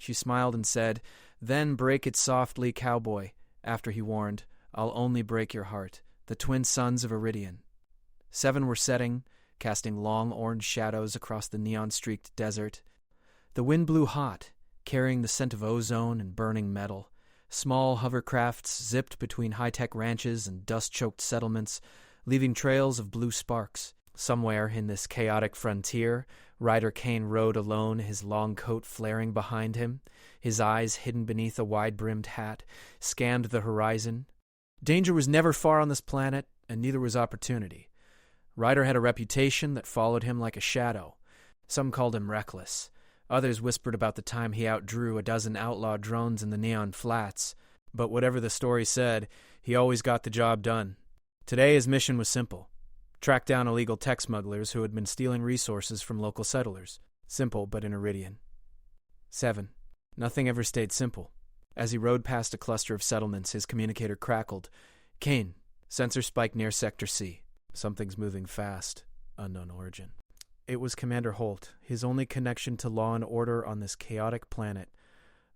She smiled and said, "Then break it softly, cowboy." After he warned, "I'll only break your heart." The twin suns of Iridian. 7 were setting, casting long orange shadows across the neon-streaked desert. The wind blew hot, carrying the scent of ozone and burning metal. Small hovercrafts zipped between high-tech ranches and dust-choked settlements, leaving trails of blue sparks. Somewhere in this chaotic frontier, Ryder Kane rode alone, his long coat flaring behind him. His eyes, hidden beneath a wide-brimmed hat, scanned the horizon. Danger was never far on this planet, and neither was opportunity. Ryder had a reputation that followed him like a shadow. Some called him reckless. Others whispered about the time he outdrew a dozen outlaw drones in the neon flats. But whatever the story said, he always got the job done. Today his mission was simple. Track down illegal tech smugglers who had been stealing resources from local settlers. Simple, but in Iridian. 7. Nothing ever stayed simple. As he rode past a cluster of settlements, his communicator crackled. "Kane, sensor spike near Sector C. Something's moving fast. Unknown origin." It was Commander Holt, his only connection to law and order on this chaotic planet.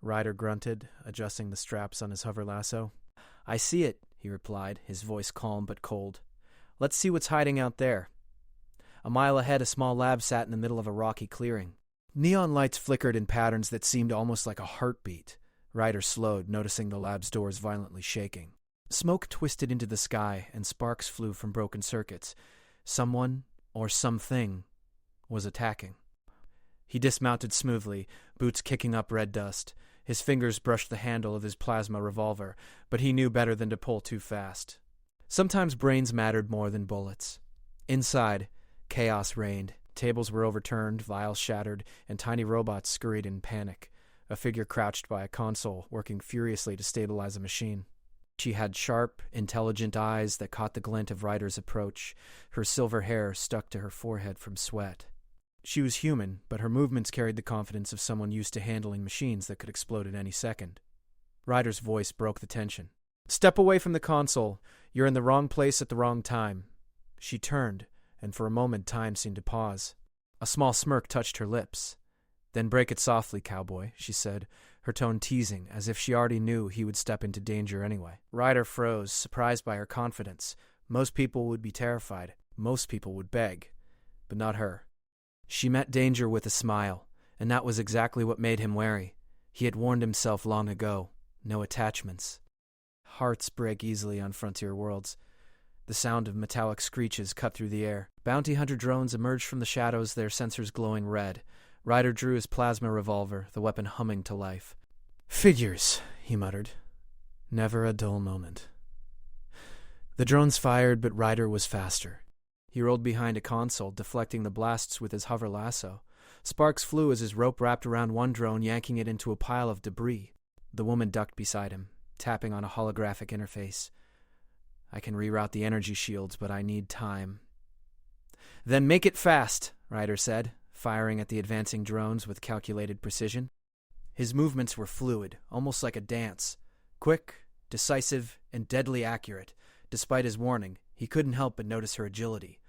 Ryder grunted, adjusting the straps on his hover lasso. "I see it," he replied, his voice calm but cold. "Let's see what's hiding out there." A mile ahead, a small lab sat in the middle of a rocky clearing. Neon lights flickered in patterns that seemed almost like a heartbeat. Ryder slowed, noticing the lab's doors violently shaking. Smoke twisted into the sky, and sparks flew from broken circuits. Someone, or something, was attacking. He dismounted smoothly, boots kicking up red dust. His fingers brushed the handle of his plasma revolver, but he knew better than to pull too fast. Sometimes brains mattered more than bullets. Inside, chaos reigned. Tables were overturned, vials shattered, and tiny robots scurried in panic. A figure crouched by a console, working furiously to stabilize a machine. She had sharp, intelligent eyes that caught the glint of Ryder's approach. Her silver hair stuck to her forehead from sweat. She was human, but her movements carried the confidence of someone used to handling machines that could explode at any second. Ryder's voice broke the tension. "Step away from the console. You're in the wrong place at the wrong time." She turned, and for a moment time seemed to pause. A small smirk touched her lips. "Then break it softly, cowboy," she said, her tone teasing, as if she already knew he would step into danger anyway. Ryder froze, surprised by her confidence. Most people would be terrified. Most people would beg. But not her. She met danger with a smile, and that was exactly what made him wary. He had warned himself long ago. No attachments. Hearts break easily on frontier worlds. The sound of metallic screeches cut through the air. Bounty hunter drones emerged from the shadows, their sensors glowing red. Ryder drew his plasma revolver, the weapon humming to life. "Figures," he muttered. Never a dull moment. The drones fired, but Ryder was faster. He rolled behind a console, deflecting the blasts with his hover lasso. Sparks flew as his rope wrapped around one drone, yanking it into a pile of debris. The woman ducked beside him, tapping on a holographic interface. "I can reroute the energy shields, but I need time." "Then make it fast," Ryder said, firing at the advancing drones with calculated precision. His movements were fluid, almost like a dance. Quick, decisive, and deadly accurate. Despite his warning, he couldn't help but notice her agility.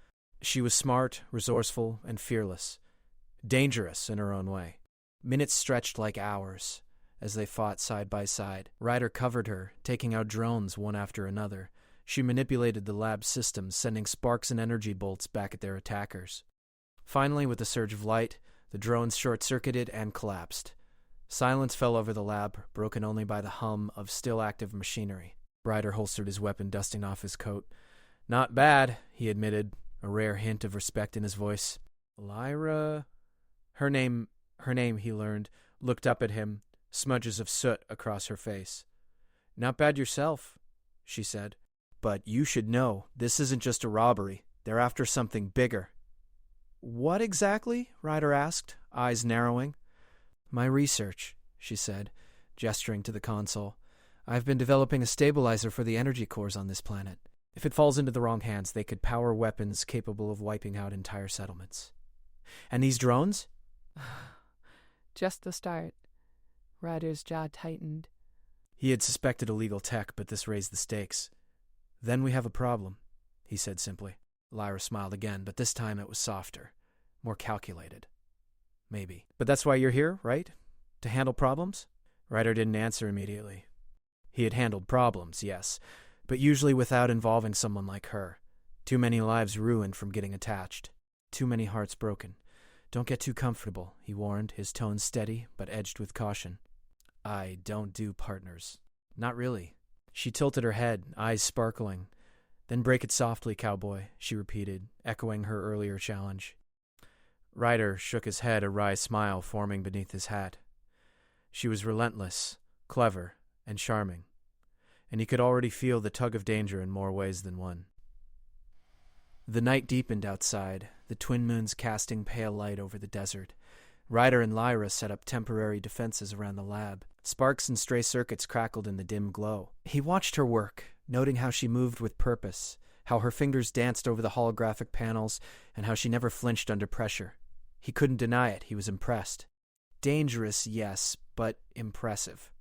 She was smart, resourceful, and fearless. Dangerous in her own way. Minutes stretched like hours as they fought side by side. Ryder covered her, taking out drones one after another. She manipulated the lab's systems, sending sparks and energy bolts back at their attackers. Finally, with a surge of light, the drones short-circuited and collapsed. Silence fell over the lab, broken only by the hum of still-active machinery. Ryder holstered his weapon, dusting off his coat. "Not bad," he admitted, a rare hint of respect in his voice. "Lyra?" Her name, he learned, looked up at him, smudges of soot across her face. "Not bad yourself," she said. "But you should know, this isn't just a robbery. They're after something bigger." "What exactly?" Ryder asked, eyes narrowing. "My research," she said, gesturing to the console. "I've been developing a stabilizer for the energy cores on this planet. If it falls into the wrong hands, they could power weapons capable of wiping out entire settlements." "And these drones?" Just the start. Ryder's jaw tightened. He had suspected illegal tech, but this raised the stakes. "Then we have a problem," he said simply. Lyra smiled again, but this time it was softer, more calculated. "Maybe. But that's why you're here, right? To handle problems? Ryder didn't answer immediately. He had handled problems, yes, but usually without involving someone like her. Too many lives ruined from getting attached. Too many hearts broken. Don't get too comfortable, he warned, his tone steady but edged with caution. I don't do partners. Not really. She tilted her head, eyes sparkling. Then break it softly, cowboy, she repeated, echoing her earlier challenge. Ryder shook his head, a wry smile forming beneath his hat. She was relentless, clever, and charming, and he could already feel the tug of danger in more ways than one. The night deepened outside, the twin moons casting pale light over the desert. Ryder and Lyra set up temporary defenses around the lab. Sparks and stray circuits crackled in the dim glow. He watched her work, noting how she moved with purpose, how her fingers danced over the holographic panels, and how she never flinched under pressure. He couldn't deny it, he was impressed. Dangerous, yes, but impressive.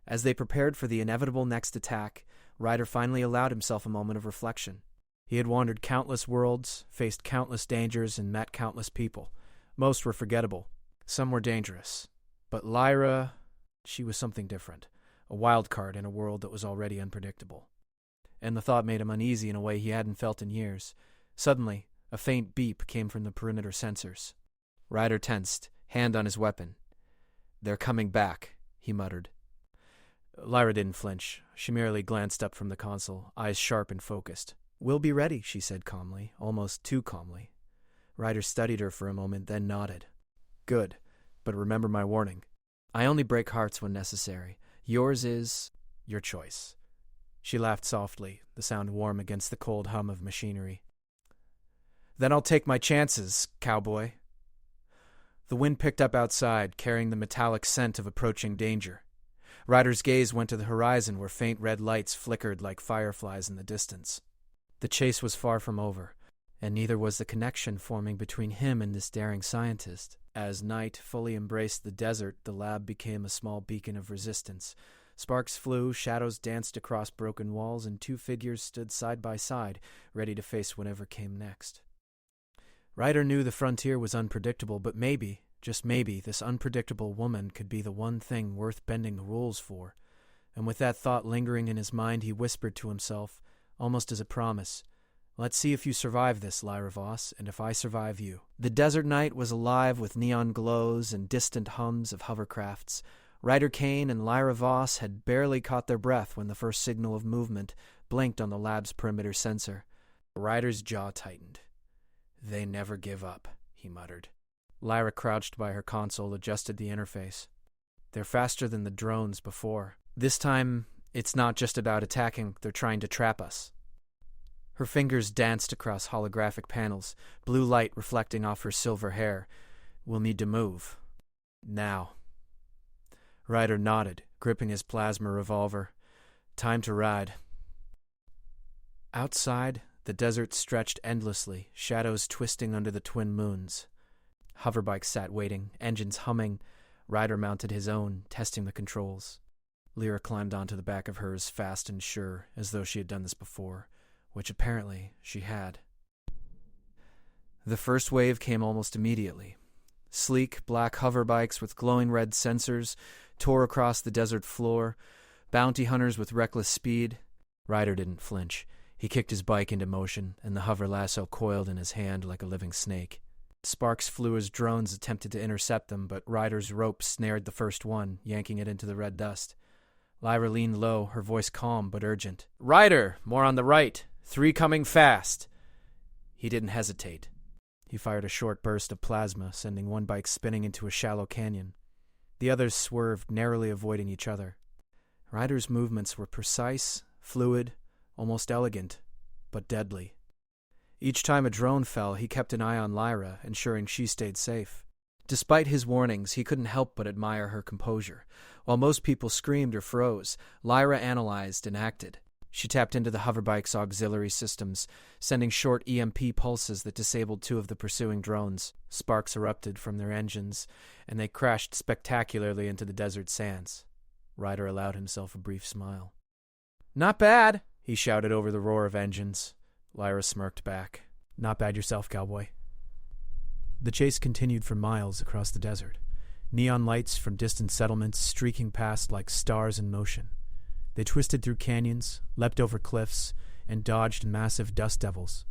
As they prepared for the inevitable next attack, Ryder finally allowed himself a moment of reflection. He had wandered countless worlds, faced countless dangers, and met countless people. Most were forgettable. Some were dangerous. But Lyra, she was something different. A wild card in a world that was already unpredictable. And the thought made him uneasy in a way he hadn't felt in years. Suddenly, a faint beep came from the perimeter sensors. Ryder tensed, hand on his weapon. They're coming back, he muttered. Lyra didn't flinch. She merely glanced up from the console, eyes sharp and focused. We'll be ready, she said calmly, almost too calmly. Ryder studied her for a moment, then nodded. Good, but remember my warning. I only break hearts when necessary. Yours is your choice. She laughed softly, the sound warm against the cold hum of machinery. Then I'll take my chances, cowboy. The wind picked up outside, carrying the metallic scent of approaching danger. Ryder's gaze went to the horizon where faint red lights flickered like fireflies in the distance. The chase was far from over, and neither was the connection forming between him and this daring scientist. As night fully embraced the desert, the lab became a small beacon of resistance. Sparks flew, shadows danced across broken walls, and two figures stood side by side, ready to face whatever came next. Ryder knew the frontier was unpredictable, but maybe, just maybe, this unpredictable woman could be the one thing worth bending the rules for. And with that thought lingering in his mind, he whispered to himself, almost as a promise, Let's see if you survive this, Lyra Voss, and if I survive you. The desert night was alive with neon glows and distant hums of hovercrafts. Ryder Kane and Lyra Voss had barely caught their breath when the first signal of movement blinked on the lab's perimeter sensor. Ryder's jaw tightened. They never give up, he muttered. Lyra crouched by her console, adjusted the interface. They're faster than the drones before. This time, it's not just about attacking, they're trying to trap us. Her fingers danced across holographic panels, blue light reflecting off her silver hair. We'll need to move. Now. Ryder nodded, gripping his plasma revolver. Time to ride. Outside, the desert stretched endlessly, shadows twisting under the twin moons. Hoverbikes sat waiting, engines humming. Ryder mounted his own, testing the controls. Lyra climbed onto the back of hers, fast and sure, as though she had done this before, which apparently she had. The first wave came almost immediately. Sleek, black hoverbikes with glowing red sensors tore across the desert floor, bounty hunters with reckless speed. Ryder didn't flinch. He kicked his bike into motion, and the hover lasso coiled in his hand like a living snake. Sparks flew as drones attempted to intercept them, but Ryder's rope snared the first one, yanking it into the red dust. Lyra leaned low, her voice calm but urgent. Ryder, more on the right. 3 coming fast. He didn't hesitate. He fired a short burst of plasma, sending one bike spinning into a shallow canyon. The others swerved, narrowly avoiding each other. Ryder's movements were precise, fluid, almost elegant, but deadly. Each time a drone fell, he kept an eye on Lyra, ensuring she stayed safe. Despite his warnings, he couldn't help but admire her composure. While most people screamed or froze, Lyra analyzed and acted. She tapped into the hoverbike's auxiliary systems, sending short EMP pulses that disabled 2 of the pursuing drones. Sparks erupted from their engines, and they crashed spectacularly into the desert sands. Ryder allowed himself a brief smile. Not bad, he shouted over the roar of engines. Lyra smirked back. Not bad yourself, cowboy. The chase continued for miles across the desert. neon lights from distant settlements streaking past like stars in motion. They twisted through canyons, leapt over cliffs, and dodged massive dust devils.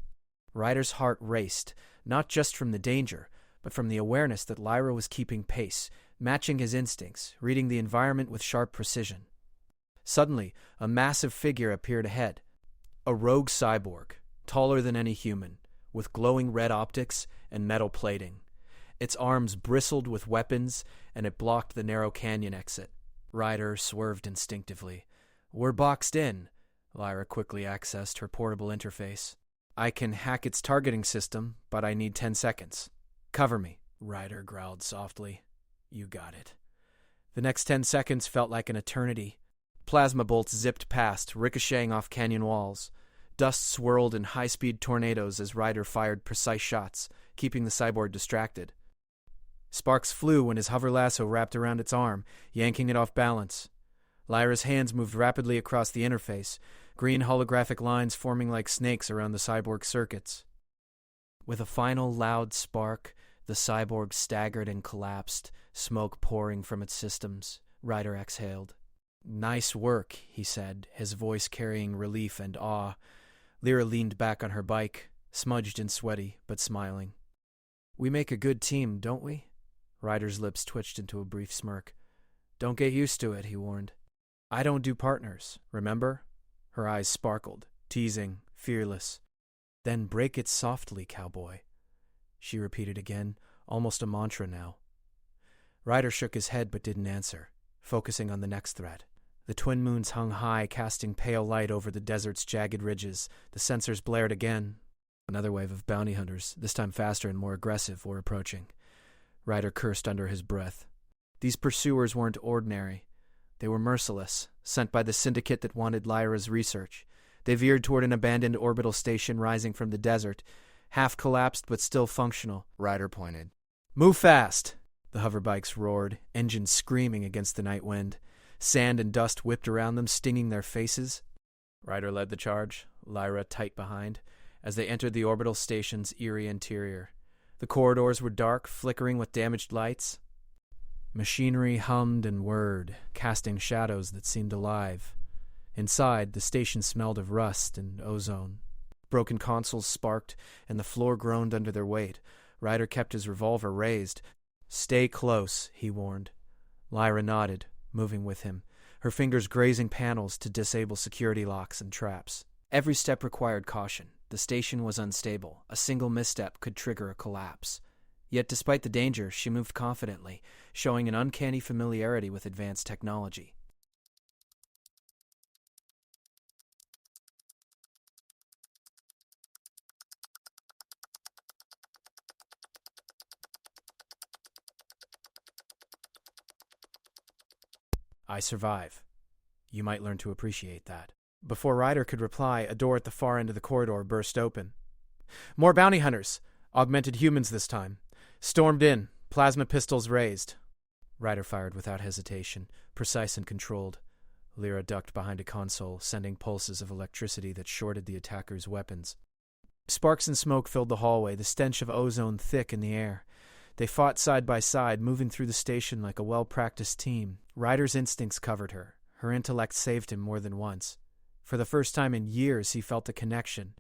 Ryder's heart raced, not just from the danger, but from the awareness that Lyra was keeping pace, matching his instincts, reading the environment with sharp precision. Suddenly, a massive figure appeared ahead. A rogue cyborg, taller than any human, with glowing red optics and metal plating. Its arms bristled with weapons, and it blocked the narrow canyon exit. Ryder swerved instinctively. "We're boxed in." Lyra quickly accessed her portable interface. "I can hack its targeting system, but I need 10 seconds. Cover me." Ryder growled softly. "You got it." The next 10 seconds felt like an eternity. Plasma bolts zipped past, ricocheting off canyon walls. Dust swirled in high-speed tornadoes as Ryder fired precise shots, keeping the cyborg distracted. Sparks flew when his hover lasso wrapped around its arm, yanking it off balance. Lyra's hands moved rapidly across the interface, green holographic lines forming like snakes around the cyborg's circuits. With a final loud spark, the cyborg staggered and collapsed, smoke pouring from its systems. Ryder exhaled. "Nice work," he said, his voice carrying relief and awe. Lyra leaned back on her bike, smudged and sweaty, but smiling. "We make a good team, don't we?" Ryder's lips twitched into a brief smirk. "Don't get used to it," he warned. "I don't do partners, remember?" Her eyes sparkled, teasing, fearless. "Then break it softly, cowboy," she repeated again, almost a mantra now. Ryder shook his head but didn't answer, focusing on the next threat. The twin moons hung high, casting pale light over the desert's jagged ridges. The sensors blared again. Another wave of bounty hunters, this time faster and more aggressive, were approaching. Ryder cursed under his breath. These pursuers weren't ordinary. They were merciless, sent by the syndicate that wanted Lyra's research. They veered toward an abandoned orbital station rising from the desert, half collapsed but still functional. Ryder pointed. "Move fast!" The hoverbikes roared, engines screaming against the night wind. Sand and dust whipped around them, stinging their faces. Ryder led the charge, Lyra tight behind, as they entered the orbital station's eerie interior. The corridors were dark, flickering with damaged lights. Machinery hummed and whirred, casting shadows that seemed alive. Inside, the station smelled of rust and ozone. Broken consoles sparked, and the floor groaned under their weight. Ryder kept his revolver raised. "Stay close," he warned. Lyra nodded, moving with him, her fingers grazing panels to disable security locks and traps. Every step required caution. The station was unstable. A single misstep could trigger a collapse. Yet despite the danger, she moved confidently, showing an uncanny familiarity with advanced technology. "I survive. You might learn to appreciate that." Before Ryder could reply, a door at the far end of the corridor burst open. More bounty hunters, augmented humans this time, stormed in, plasma pistols raised. Ryder fired without hesitation, precise and controlled. Lyra ducked behind a console, sending pulses of electricity that shorted the attackers' weapons. Sparks and smoke filled the hallway, the stench of ozone thick in the air. They fought side by side, moving through the station like a well-practiced team. Ryder's instincts covered her. Her intellect saved him more than once. For the first time in years, he felt a connection,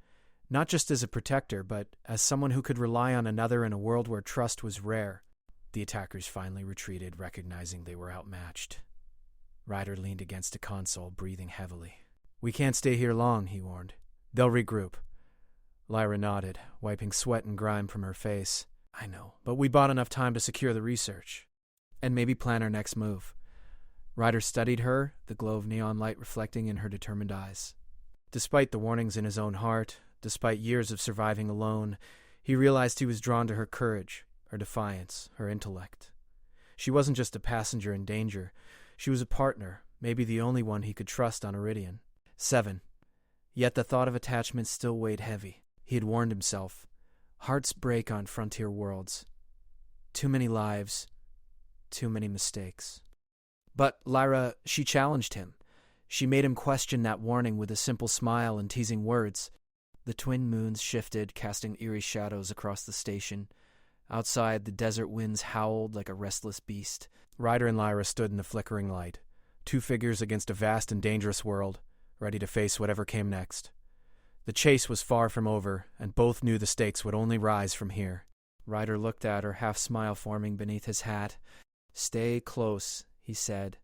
not just as a protector, but as someone who could rely on another in a world where trust was rare. The attackers finally retreated, recognizing they were outmatched. Ryder leaned against a console, breathing heavily. "We can't stay here long," he warned. "They'll regroup." Lyra nodded, wiping sweat and grime from her face. "I know, but we bought enough time to secure the research. And maybe plan our next move." Ryder studied her, the glow of neon light reflecting in her determined eyes. Despite the warnings in his own heart, despite years of surviving alone, he realized he was drawn to her courage, her defiance, her intellect. She wasn't just a passenger in danger. She was a partner, maybe the only one he could trust on Iridian. 7. Yet the thought of attachment still weighed heavy. He had warned himself. Hearts break on frontier worlds. Too many lives, too many mistakes. But Lyra, she challenged him. She made him question that warning with a simple smile and teasing words. The twin moons shifted, casting eerie shadows across the station. Outside, the desert winds howled like a restless beast. Ryder and Lyra stood in the flickering light, two figures against a vast and dangerous world, ready to face whatever came next. The chase was far from over, and both knew the stakes would only rise from here. Ryder looked at her, half-smile forming beneath his hat. "Stay close," he said.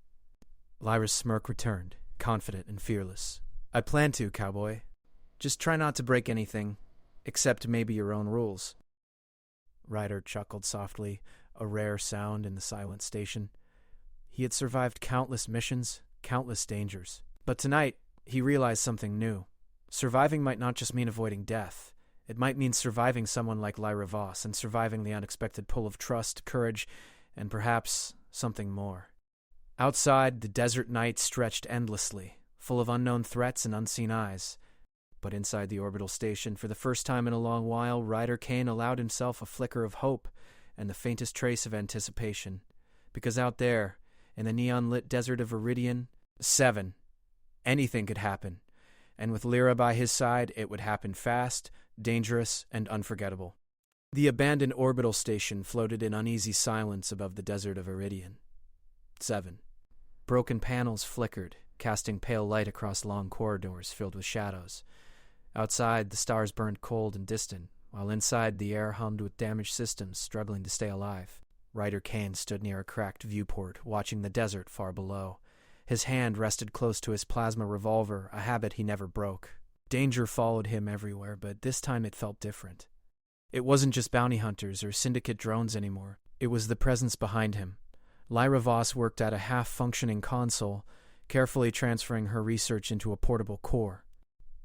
Lyra's smirk returned, confident and fearless. "I plan to, Cowboy. Just try not to break anything, except maybe your own rules." Ryder chuckled softly, a rare sound in the silent station. He had survived countless missions, countless dangers. But tonight, he realized something new. Surviving might not just mean avoiding death. It might mean surviving someone like Lyra Voss and surviving the unexpected pull of trust, courage, and perhaps something more. Outside, the desert night stretched endlessly, full of unknown threats and unseen eyes. But inside the orbital station, for the first time in a long while, Ryder Kane allowed himself a flicker of hope and the faintest trace of anticipation. Because out there, in the neon-lit desert of Iridian, 7, anything could happen. And with Lyra by his side, it would happen fast, dangerous, and unforgettable. The abandoned orbital station floated in uneasy silence above the desert of Iridian. 7. Broken panels flickered, casting pale light across long corridors filled with shadows. Outside, the stars burned cold and distant, while inside the air hummed with damaged systems struggling to stay alive. Ryder Kane stood near a cracked viewport, watching the desert far below. His hand rested close to his plasma revolver, a habit he never broke. Danger followed him everywhere, but this time it felt different. It wasn't just bounty hunters or syndicate drones anymore. It was the presence behind him. Lyra Voss worked at a half-functioning console, carefully transferring her research into a portable core.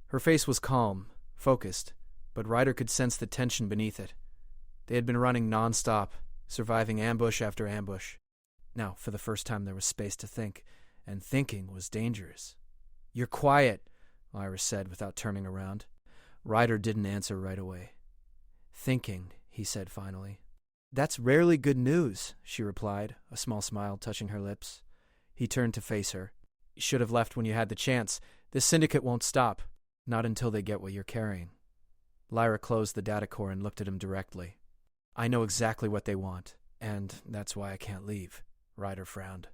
Her face was calm, focused, but Ryder could sense the tension beneath it. They had been running non-stop, surviving ambush after ambush. Now, for the first time, there was space to think, and thinking was dangerous. "You're quiet," Lyra said without turning around. Ryder didn't answer right away. "Thinking," he said finally. "That's rarely good news," she replied, a small smile touching her lips. He turned to face her. "You should have left when you had the chance. This syndicate won't stop. Not until they get what you're carrying." Lyra closed the data core and looked at him directly. "I know exactly what they want, and that's why I can't leave." Ryder frowned.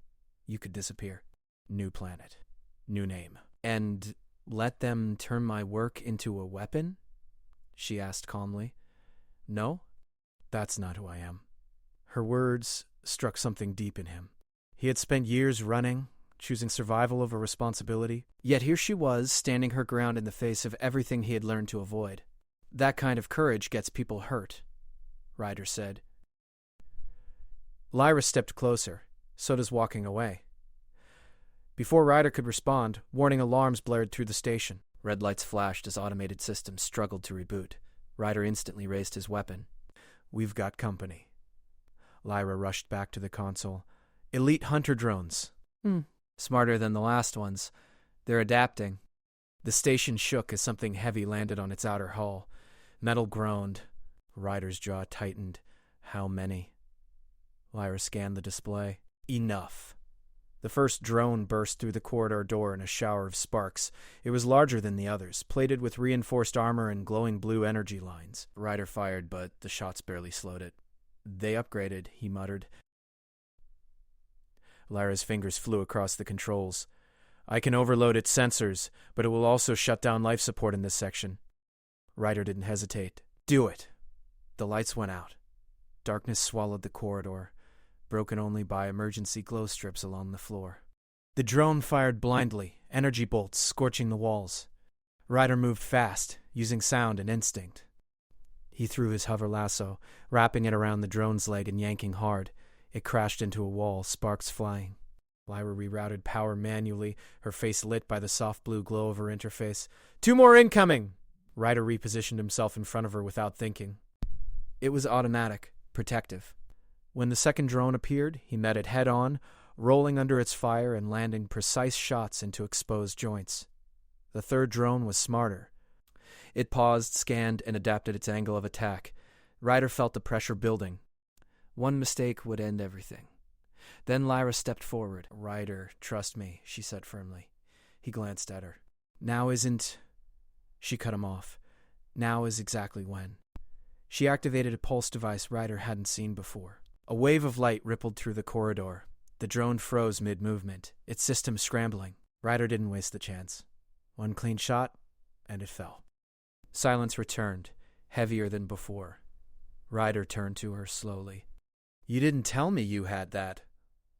"You could disappear. New planet. New name." "And let them turn my work into a weapon?" she asked calmly. "No, that's not who I am." Her words struck something deep in him. He had spent years running, choosing survival over responsibility, yet here she was, standing her ground in the face of everything he had learned to avoid. "That kind of courage gets people hurt," Ryder said. Lyra stepped closer, so does walking away. Before Ryder could respond, warning alarms blared through the station. Red lights flashed as automated systems struggled to reboot. Ryder instantly raised his weapon. "We've got company." Lyra rushed back to the console. "Elite hunter drones." "Smarter than the last ones. They're adapting." The station shook as something heavy landed on its outer hull. Metal groaned. Ryder's jaw tightened. "How many?" Lyra scanned the display. "Enough." The first drone burst through the corridor door in a shower of sparks. It was larger than the others, plated with reinforced armor and glowing blue energy lines. Ryder fired, but the shots barely slowed it. "They upgraded," he muttered. Lyra's fingers flew across the controls. "I can overload its sensors, but it will also shut down life support in this section." Ryder didn't hesitate. "Do it." The lights went out. Darkness swallowed the corridor, broken only by emergency glow strips along the floor. The drone fired blindly, energy bolts scorching the walls. Ryder moved fast, using sound and instinct. He threw his hover lasso, wrapping it around the drone's leg and yanking hard. It crashed into a wall, sparks flying. Lyra rerouted power manually, her face lit by the soft blue glow of her interface. "2 more incoming!" Ryder repositioned himself in front of her without thinking. It was automatic, protective. When the second drone appeared, he met it head-on, rolling under its fire and landing precise shots into exposed joints. The third drone was smarter. It paused, scanned, and adapted its angle of attack. Ryder felt the pressure building. One mistake would end everything. Then Lyra stepped forward. "Ryder, trust me," she said firmly. He glanced at her. "Now isn't—" She cut him off. "Now is exactly when." She activated a pulse device Ryder hadn't seen before. A wave of light rippled through the corridor. The drone froze mid-movement, its system scrambling. Ryder didn't waste the chance. One clean shot, and it fell. Silence returned, heavier than before. Ryder turned to her slowly. "You didn't tell me you had that."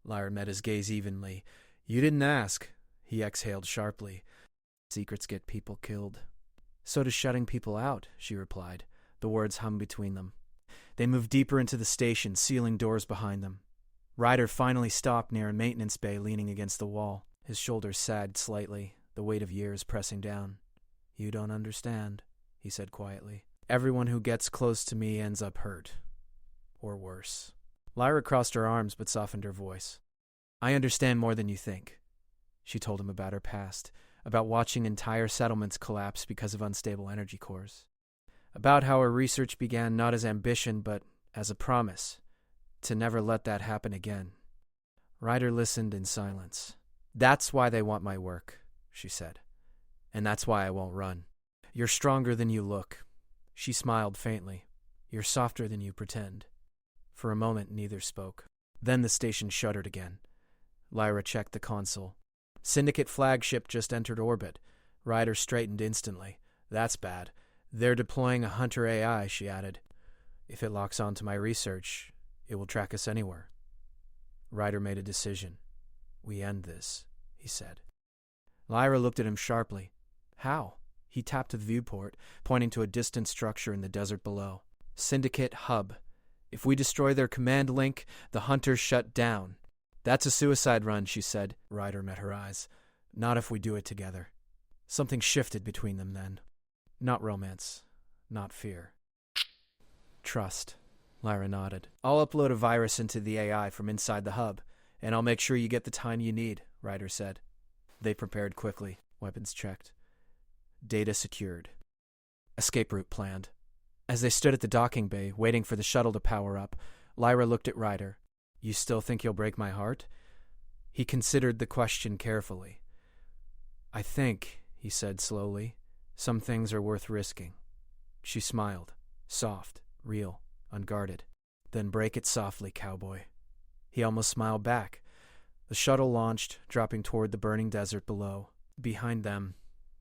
Lyra met his gaze evenly. "You didn't ask." He exhaled sharply. "Secrets get people killed." "So does shutting people out," she replied. The words hummed between them. They moved deeper into the station, sealing doors behind them. Ryder finally stopped near a maintenance bay leaning against the wall. His shoulders sagged slightly, the weight of years pressing down. "You don't understand," he said quietly. "Everyone who gets close to me ends up hurt. Or worse." Lyra crossed her arms but softened her voice. "I understand more than you think." She told him about her past, about watching entire settlements collapse because of unstable energy cores. About how her research began not as ambition but as a promise, to never let that happen again. Ryder listened in silence. "That's why they want my work," she said. "And that's why I won't run. You're stronger than you look." She smiled faintly. "You're softer than you pretend." For a moment, neither spoke. Then the station shuddered again. Lyra checked the console. Syndicate flagship just entered orbit. Ryder straightened instantly. "That's bad. They're deploying a hunter AI," she added. "If it locks onto my research, it will track us anywhere." Ryder made a decision. "We end this," he said. Lyra looked at him sharply. "How?" He tapped the viewport, pointing to a distant structure in the desert below. "Syndicate hub. If we destroy their command link, the hunters shut down." "That's a suicide run," she said. Ryder met her eyes. "Not if we do it together." Something shifted between them then. Not romance. Not fear. Trust. Lyra nodded. "I'll upload a virus into the AI from inside the hub, and I'll make sure you get the time you need," Ryder said. They prepared quickly. Weapons checked. Data secured. Escape route planned. As they stood at the docking bay, waiting for the shuttle to power up, Lyra looked at Ryder. "You still think you'll break my heart?" He considered the question carefully. "I think," he said slowly, "some things are worth risking." She smiled, soft, real, unguarded. "Then break it softly, cowboy." He almost smiled back. The shuttle launched, dropping toward the burning desert below. Behind them,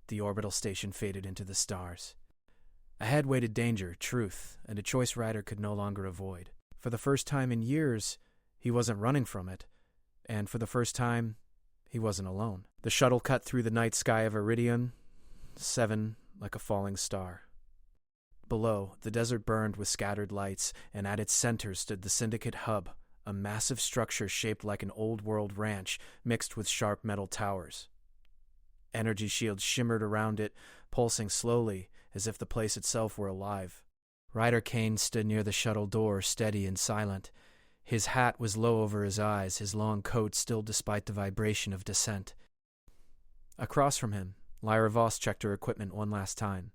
the orbital station faded into the stars. Ahead waited danger, truth, and a choice Ryder could no longer avoid. For the first time in years, he wasn't running from it, and for the first time, he wasn't alone. The shuttle cut through the night sky of Iridium, 7 like a falling star. Below, the desert burned with scattered lights, and at its center stood the Syndicate hub, a massive structure shaped like an old-world ranch mixed with sharp metal towers. Energy shields shimmered around it, pulsing slowly, as if the place itself were alive. Ryder Kane stood near the shuttle door, steady and silent. His hat was low over his eyes, his long coat still despite the vibration of descent. Across from him, Lyra Voss checked her equipment one last time.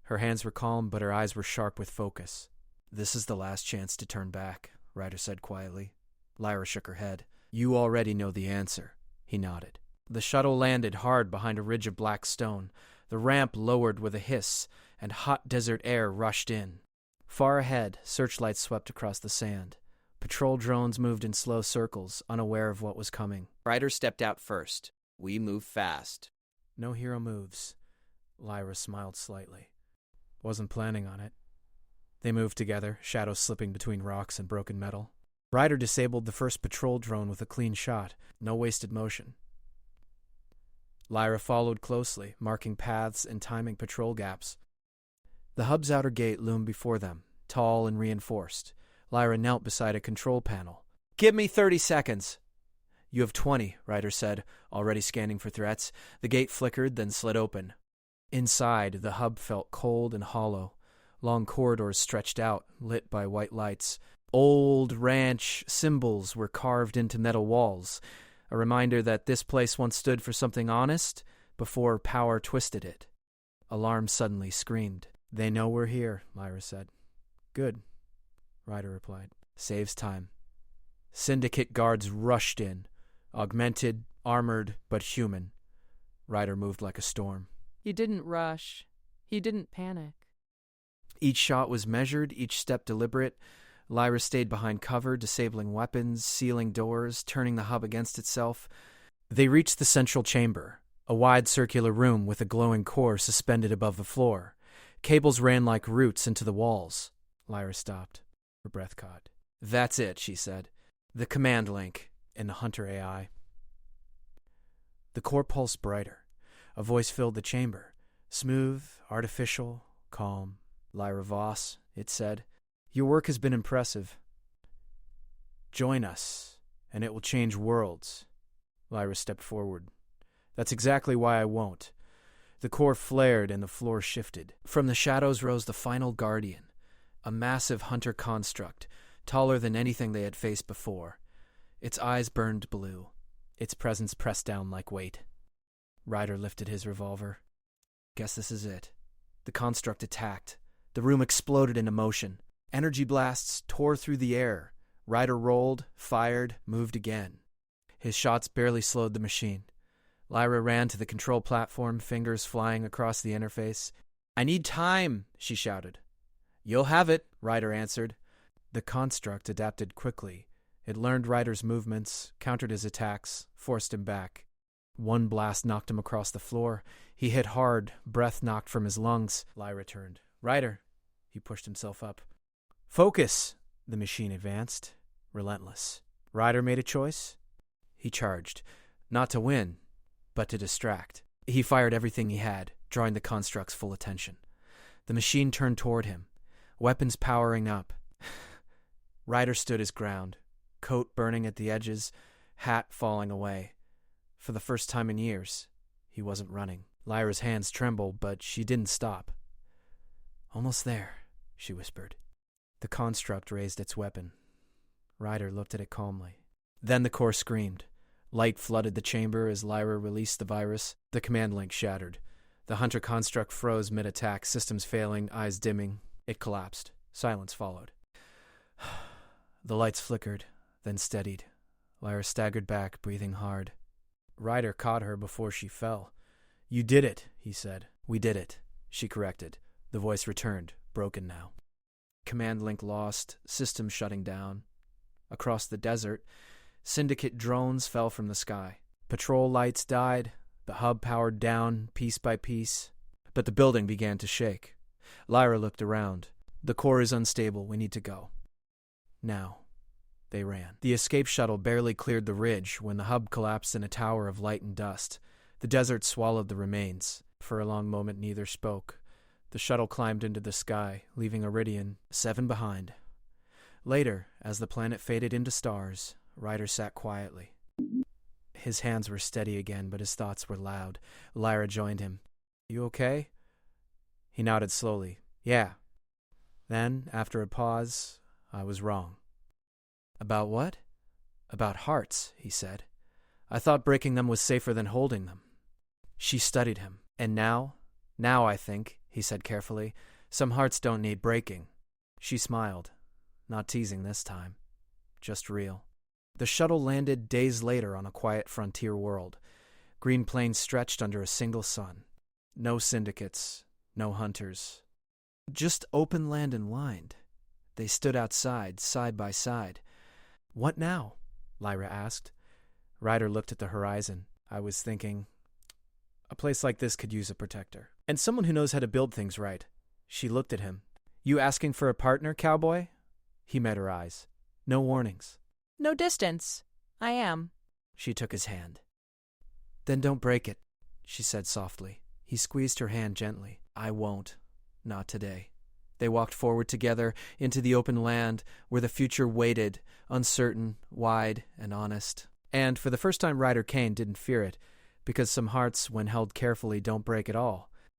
Her hands were calm, but her eyes were sharp with focus. "This is the last chance to turn back," Ryder said quietly. Lyra shook her head. "You already know the answer." He nodded. The shuttle landed hard behind a ridge of black stone. The ramp lowered with a hiss, and hot desert air rushed in. Far ahead, searchlights swept across the sand. Patrol drones moved in slow circles, unaware of what was coming. Ryder stepped out first. "We move fast." "No hero moves." Lyra smiled slightly. "Wasn't planning on it." They moved together, shadows slipping between rocks and broken metal. Ryder disabled the first patrol drone with a clean shot. No wasted motion. Lyra followed closely, marking paths and timing patrol gaps. The hub's outer gate loomed before them, tall and reinforced. Lyra knelt beside a control panel. "Give me 30 seconds." "You have 20, Ryder said, already scanning for threats. The gate flickered, then slid open. Inside, the hub felt cold and hollow. Long corridors stretched out, lit by white lights. Old ranch symbols were carved into metal walls, a reminder that this place once stood for something honest before power twisted it. Alarm suddenly screamed. "They know we're here," Lyra said. "Good," Ryder replied. "Saves time." Syndicate guards rushed in, augmented, armored, but human. Ryder moved like a storm. You didn't rush. You didn't panic. Each shot was measured, each step deliberate. Lyra stayed behind cover, disabling weapons, sealing doors, turning the hub against itself. They reached the central chamber, a wide circular room with a glowing core suspended above the floor. Cables ran like roots into the walls. Lyra stopped, her breath caught. "That's it," she said. "The command link." In the Hunter AI. The core pulsed brighter. A voice filled the chamber. Smooth, artificial, calm. "Lyra Voss," it said. "Your work has been impressive. Join us, and it will change worlds." Lyra stepped forward. "That's exactly why I won't." The core flared and the floor shifted. From the shadows rose the final guardian, a massive hunter construct, taller than anything they had faced before. Its eyes burned blue, its presence pressed down like weight. Ryder lifted his revolver. "Guess this is it." The construct attacked. The room exploded into motion. Energy blasts tore through the air. Ryder rolled, fired, moved again. His shots barely slowed the machine. Lyra ran to the control platform, fingers flying across the interface. "I need time," she shouted. "You'll have it," Ryder answered. The construct adapted quickly. It learned Ryder's movements, countered his attacks, forced him back. One blast knocked him across the floor. He hit hard, breath knocked from his lungs. Lyra turned. "Ryder." He pushed himself up. "Focus!" The machine advanced, relentless. Ryder made a choice. He charged, not to win, but to distract. He fired everything he had, drawing the construct's full attention. The machine turned toward him, weapons powering up. Ryder stood his ground, coat burning at the edges, hat falling away. For the first time in years, he wasn't running. Lyra's hands trembled, but she didn't stop. "Almost there," she whispered. The construct raised its weapon. Ryder looked at it calmly. Then the core screamed. Light flooded the chamber as Lyra released the virus. The command link shattered. The hunter construct froze mid-attack, systems failing, eyes dimming. It collapsed. Silence followed. The lights flickered, then steadied. Lyra staggered back, breathing hard. Ryder caught her before she fell. "You did it," he said. "We did it," she corrected. The voice returned, broken now. Command link lost, systems shutting down. Across the desert, syndicate drones fell from the sky. Patrol lights died, the hub powered down, piece by piece. But the building began to shake. Lyra looked around. "The core is unstable, we need to go." Now. They ran. The escape shuttle barely cleared the ridge when the hub collapsed in a tower of light and dust. The desert swallowed the remains. For a long moment neither spoke. The shuttle climbed into the sky, leaving Iridian 7 behind. Later, as the planet faded into stars, Ryder sat quietly. His hands were steady again, but his thoughts were loud. Lyra joined him. "You okay?" He nodded slowly. "Yeah." Then, after a pause, "I was wrong." "About what?" "About hearts," he said. "I thought breaking them was safer than holding them." She studied him. "And now I think," he said carefully, "some hearts don't need breaking." She smiled. Not teasing this time. Just real. The shuttle landed days later on a quiet frontier world. Green plains stretched under a single sun. No syndicates, no hunters. Just open land and lined. They stood outside, side by side. "What now?" Lyra asked. Ryder looked at the horizon. "I was thinking, a place like this could use a protector. And someone who knows how to build things right." She looked at him. "You asking for a partner, Cowboy?" He met her eyes. No warnings. "No distance. I am." She took his hand. "Then don't break it," she said softly. He squeezed her hand gently. "I won't. Not today." They walked forward together into the open land where the future waited, uncertain, wide, and honest. And for the first time Ryder Kane didn't fear it, because some hearts, when held carefully, don't break at all.